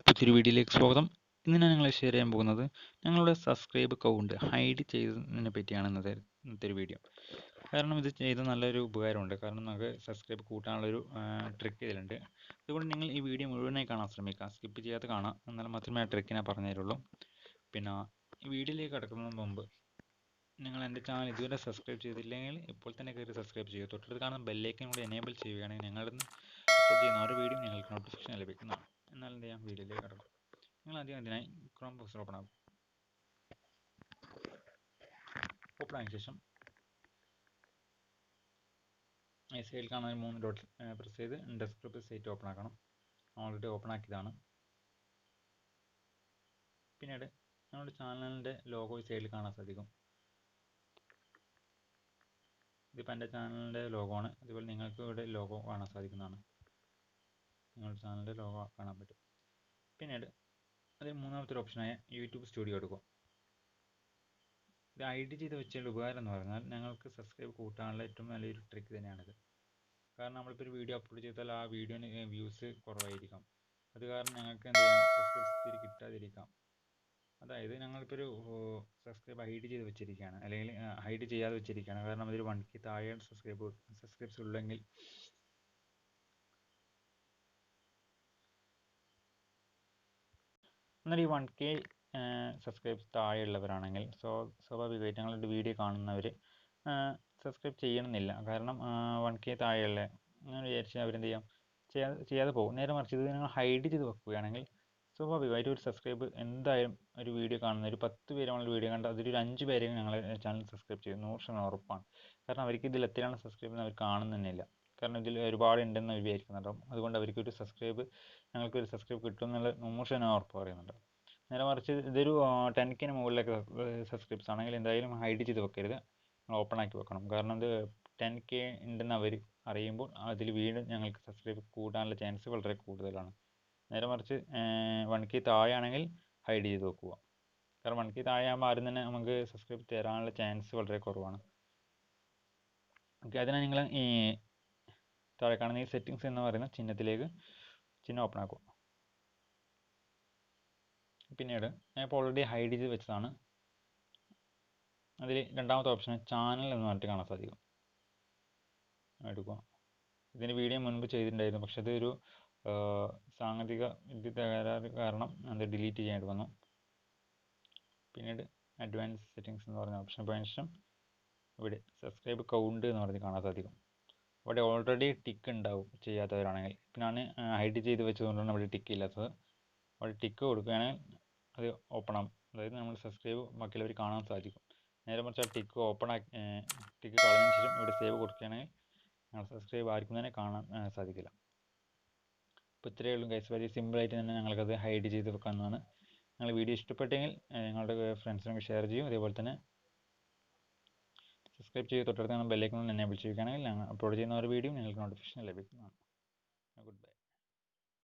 പുതിയൊരു വീഡിയോയിലേക്ക് സ്വാഗതം. ഇന്ന് ഞാൻ നിങ്ങളെ ഷെയർ ചെയ്യാൻ പോകുന്നത് ഞങ്ങളുടെ സബ്സ്ക്രൈബ് കൗണ്ട് ഹൈഡ് ചെയ്തതിനെ പറ്റിയാണ് ഇന്നത്തെ ഒരു വീഡിയോ. കാരണം ഇത് ചെയ്ത് നല്ലൊരു ഉപകാരമുണ്ട്. കാരണം നമുക്ക് സബ്സ്ക്രൈബ് കൂട്ടാനുള്ളൊരു ട്രിക്ക് ഇതിലുണ്ട്. അതുകൊണ്ട് നിങ്ങൾ ഈ വീഡിയോ മുഴുവനായി കാണാൻ ശ്രമിക്കുക, സ്കിപ്പ് ചെയ്യാതെ കാണാം. എന്നാൽ മാത്രമേ ആ ട്രിക്ക് ഞാൻ പറഞ്ഞു തരുള്ളൂ. പിന്നെ ഈ വീഡിയോയിലേക്ക് കടക്കുന്നതിന് മുമ്പ് നിങ്ങൾ എൻ്റെ ചാനൽ ഇതുവരെ സബ്സ്ക്രൈബ് ചെയ്തില്ലെങ്കിൽ ഇപ്പോൾ തന്നെ കയറി സബ്സ്ക്രൈബ് ചെയ്യുക. തൊട്ടടുത്ത് കാണുന്ന ബെല്ലൈക്കൻ കൂടി എനേബിൾ ചെയ്യുകയാണെങ്കിൽ ഞങ്ങളുടെ അപ്ലോഡ് ചെയ്യുന്ന ഓരോ വീഡിയോ നിങ്ങൾക്ക് നോട്ടിഫിക്കേഷൻ ലഭിക്കുന്നതാണ്. എന്നാൽ എന്ത് ചെയ്യാം, വീഡിയോയിലേക്ക് കടക്കാം. നിങ്ങൾ ആദ്യം അതിനായി ക്രോം ബ്രൗസർ ഓപ്പൺ ആകും. ഓപ്പൺ ആയതിനു ശേഷം ഈ സൈഡിൽ കാണുന്ന 3 ഡോട്ട് പ്രസ് ചെയ്ത് ഡെസ്ക്ടോപ്പ് സൈറ്റ് ഓപ്പൺ ആക്കണം. ഓൾറെഡി ഓപ്പൺ ആക്കിയതാണ്. പിന്നീട് നമ്മുടെ ചാനലിൻ്റെ ലോഗോ ഈ സൈഡിൽ കാണാൻ സാധിക്കും. ഇതിപ്പോൾ എൻ്റെ ചാനലിൻ്റെ ലോഗോ ആണ്. അതുപോലെ നിങ്ങൾക്ക് ഇവിടെ ലോഗോ കാണാൻ സാധിക്കുന്നതാണ്. നിങ്ങളുടെ ചാനലിൻ്റെ ലോഗോ കാണാൻ പറ്റും. പിന്നീട് അതിൽ മൂന്നാമത്തെ ഒരു ഓപ്ഷനായ യൂട്യൂബ് സ്റ്റുഡിയോ എടുക്കും. ഇത് ഐഡി ചെയ്ത് വെച്ചതിൻ്റെ ഉപകാരം എന്ന് പറഞ്ഞാൽ ഞങ്ങൾക്ക് സബ്സ്ക്രൈബ് കൂട്ടാനുള്ള ഏറ്റവും നല്ലൊരു ട്രിക്ക് തന്നെയാണിത്. കാരണം നമ്മളിപ്പോൾ ഒരു വീഡിയോ അപ്ലോഡ് ചെയ്താൽ ആ വീഡിയോന് വ്യൂസ് കുറവായിരിക്കാം. അത് കാരണം ഞങ്ങൾക്ക് എന്ത് ചെയ്യാം, സബ്സ്ക്രൈബ് കിട്ടാതിരിക്കാം. അതായത് ഞങ്ങളിപ്പോൾ ഒരു സബ്സ്ക്രൈബ് ഹൈഡ് ചെയ്ത് വെച്ചിരിക്കുകയാണ്, അല്ലെങ്കിൽ ഹൈഡ് ചെയ്യാതെ വെച്ചിരിക്കുകയാണ്. കാരണം അതൊരു 1K താഴെ സബ്സ്ക്രൈബ്സ് ഉള്ളെങ്കിൽ എന്നാൽ ഈ 1K സബ്സ്ക്രൈബ്സ് താഴെയുള്ളവരാണെങ്കിൽ സ്വാഭാവികമായിട്ട് ഞങ്ങളുടെ വീഡിയോ കാണുന്നവർ സബ്സ്ക്രൈബ് ചെയ്യണമെന്നില്ല. കാരണം 1K താഴെയുള്ള അങ്ങനെ വിചാരിച്ചാൽ അവരെന്ത് ചെയ്യാം, ചെയ്യാതെ പോകും. നേരെ മറിച്ച് ഇത് നിങ്ങൾ ഹൈഡ് ചെയ്ത് വെക്കുകയാണെങ്കിൽ സ്വാഭാവികമായിട്ട് ഒരു സബ്സ്ക്രൈബ് എന്തായാലും ഒരു വീഡിയോ കാണുന്ന ഒരു 10 പേര് നമ്മൾ വീഡിയോ കണ്ടാൽ അതിലൊരു 5 പേരെയും ഞങ്ങളെ ചാനൽ സബ്സ്ക്രൈബ് ചെയ്യും, 100% ഉറപ്പാണ്. കാരണം അവർക്ക് ഇതിൽ എത്രയാണ് സബ്സ്ക്രൈബ് എന്ന് അവർ കാണുന്നില്ല. കാരണം ഇതിൽ ഒരുപാട് ഉണ്ടെന്ന് അവർ വിചാരിക്കുന്നുണ്ടാവും. അതുകൊണ്ട് അവർക്കൊരു ഞങ്ങൾക്കൊരു സബ്സ്ക്രൈബ് കിട്ടും എന്നുള്ള 100% ഉറപ്പ് പറയുന്നുണ്ട്. നേരെ മറിച്ച് ഇതൊരു 10K മുകളിലൊക്കെ സബ്സ്ക്രൈബ്സ് ആണെങ്കിൽ എന്തായാലും ഹൈഡ് ചെയ്ത് വെക്കരുത്, ഓപ്പൺ ആക്കി വെക്കണം. കാരണം ഇത് 10K ഉണ്ടെന്ന് അവർ അറിയുമ്പോൾ അതിൽ വീണ്ടും ഞങ്ങൾക്ക് സബ്സ്ക്രൈബ് കൂടാനുള്ള ചാൻസ് വളരെ കൂടുതലാണ്. നേരെ മറിച്ച് 1K താഴെയാണെങ്കിൽ ഹൈഡ് ചെയ്ത് വെക്കുക. കാരണം 1K താഴെയാകുമ്പോൾ ആരും തന്നെ നമുക്ക് സബ്സ്ക്രൈബ് തരാനുള്ള ചാൻസ് വളരെ കുറവാണ്. ഓക്കെ, അതിനായി നിങ്ങൾ ഈ താഴെ കാണുന്ന ഈ സെറ്റിങ്സ് എന്ന് പറയുന്ന ചിഹ്നം ഓപ്പൺ ആക്കുക. പിന്നീട് ഞാൻ ഇപ്പോൾ ഓൾറെഡി ഹൈഡ് ചെയ്ത് വെച്ചതാണ്. അതിൽ രണ്ടാമത്തെ ഓപ്ഷൻ ചാനൽ എന്ന് പറഞ്ഞിട്ട് കാണാൻ സാധിക്കും. എടുക്കുക. ഇതിന് വീഡിയോ മുൻപ് ചെയ്തിട്ടുണ്ടായിരുന്നു, പക്ഷെ അതൊരു സാങ്കേതിക വിദ്യ തകരാറ് കാരണം അത് ഡിലീറ്റ് ചെയ്യേണ്ടി വന്നു. പിന്നീട് അഡ്വാൻസ് സെറ്റിങ്സ് എന്ന് പറഞ്ഞ ഓപ്ഷൻ പോയതിനു ശേഷം ഇവിടെ സബ്സ്ക്രൈബ് കൗണ്ട് എന്ന് പറഞ്ഞ് കാണാൻ സാധിക്കും. അവിടെ ഓൾറെഡി ടിക്ക് ഉണ്ടാവും ചെയ്യാത്തവരാണെങ്കിൽ. ഇപ്പം ഞാൻ ഹൈഡ് ചെയ്ത് വെച്ചതുകൊണ്ടാണ് അവിടെ ടിക്ക് ഇല്ലാത്തത്. അവിടെ ടിക്ക് കൊടുക്കുകയാണെങ്കിൽ അത് ഓപ്പൺ ആകും. അതായത് നമ്മൾ സബ്സ്ക്രൈബ് ബാക്കിയുള്ളവർ കാണാൻ സാധിക്കും. നേരെ മറിച്ച് ആ ടിക്ക് ടിക്ക് കളഞ്ഞതിന് ശേഷം ഇവിടെ സേവ് കൊടുക്കുകയാണെങ്കിൽ ഞങ്ങൾ സബ്സ്ക്രൈബ് ആർക്കും തന്നെ കാണാൻ സാധിക്കില്ല. അപ്പോൾ ഇത്രയേ ഉള്ളൂ ഗൈസ്. വളരെ സിമ്പിളായിട്ട് തന്നെ ഞങ്ങൾക്കത് ഹൈഡ് ചെയ്ത് വെക്കാവുന്നതാണ്. നിങ്ങൾ വീഡിയോ ഇഷ്ടപ്പെട്ടെങ്കിൽ നിങ്ങളുടെ ഫ്രണ്ട്സിനൊക്കെ ഷെയർ ചെയ്യും. അതേപോലെ തന്നെ സബ്സ്ക്രൈബ് ചെയ്ത് തൊട്ടടുത്ത് ബെല്ലൈക്കൺ എനേബിൾ ചെയ്യുകയാണെങ്കിൽ ഞങ്ങൾ അപ്ലോഡ് ചെയ്യുന്ന ഒരു വീഡിയോ നിങ്ങൾക്ക് നോട്ടിഫിക്കേഷൻ ലഭിക്കുന്നതാണ്.